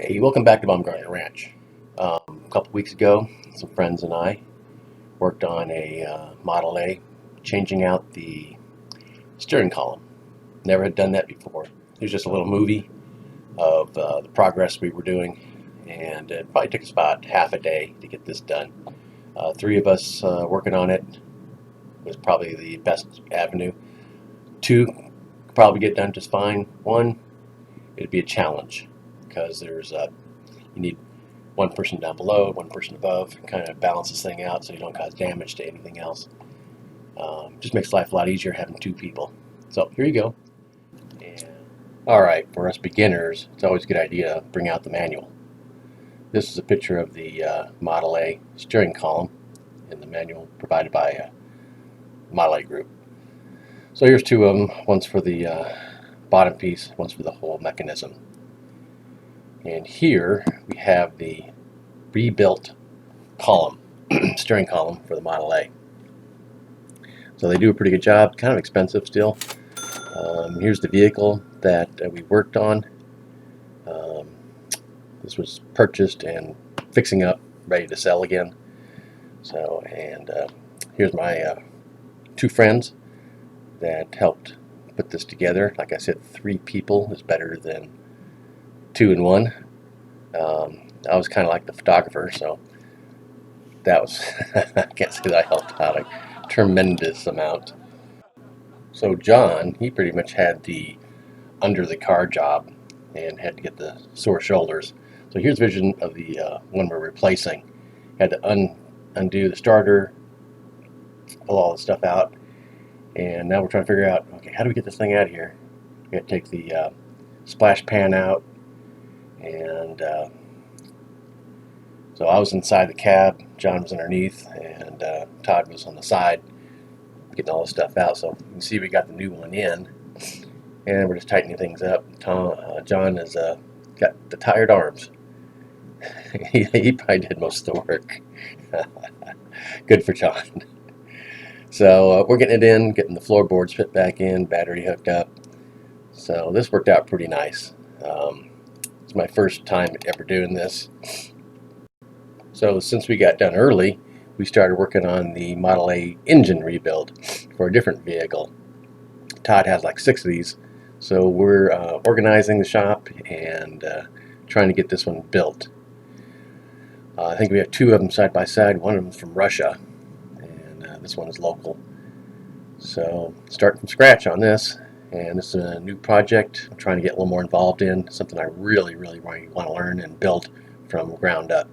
Hey, welcome back to Baumgartner Ranch. A couple weeks ago, some friends and I worked on a Model A, changing out the steering column. Never had done that before. It was just a little movie of the progress we were doing, and it probably took us about half a day to get this done. Three of us working on it was probably the best avenue. Two could probably get done just fine. One, it'd be a challenge because you need one person down below, one person above, kind of balance this thing out so you don't cause damage to anything else. Just makes life a lot easier having two people. So here you go. And, all right, for us beginners, it's always a good idea to bring out the manual. This is a picture of the Model A steering column in the manual provided by Model A Group. So here's two of them. One's for the bottom piece, one's for the whole mechanism. And here we have the rebuilt column, steering column for the Model A. So they do a pretty good job, kind of expensive still. Here's the vehicle that we worked on. This was purchased and fixing up, ready to sell again. So, and here's my two friends that helped put this together. Like I said, 3 people is better than 2 and 1. I was kind of like the photographer, so that was I can't say that I helped out a tremendous amount. So John, he pretty much had the under the car job and had to get the sore shoulders. So here's a vision of the one we're replacing. Had to undo the starter, pull all the stuff out, and now we're trying to figure out, okay, how do we get this thing out of here? We got to take the splash pan out, and so I was inside the cab, John was underneath, and Todd was on the side getting all the stuff out. So you can see we got the new one in, and we're just tightening things up. John has got the tired arms. he probably did most of the work. Good for John. So we're getting it in, getting the floorboards fit back in, battery hooked up. So this worked out pretty nice. It's my first time ever doing this. So since we got done early, we started working on the Model A engine rebuild for a different vehicle. Todd has like 6 of these, so we're organizing the shop and trying to get this one built. I think we have 2 of them side by side. One of them is from Russia, and this one is local. So starting from scratch on this, and this is a new project I'm trying to get a little more involved in, something I really want to learn and build from ground up.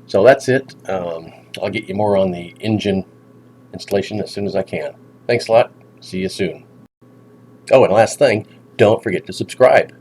So that's it. I'll get you more on the engine installation as soon as I can. Thanks a lot. See you soon. Oh, and last thing, don't forget to subscribe.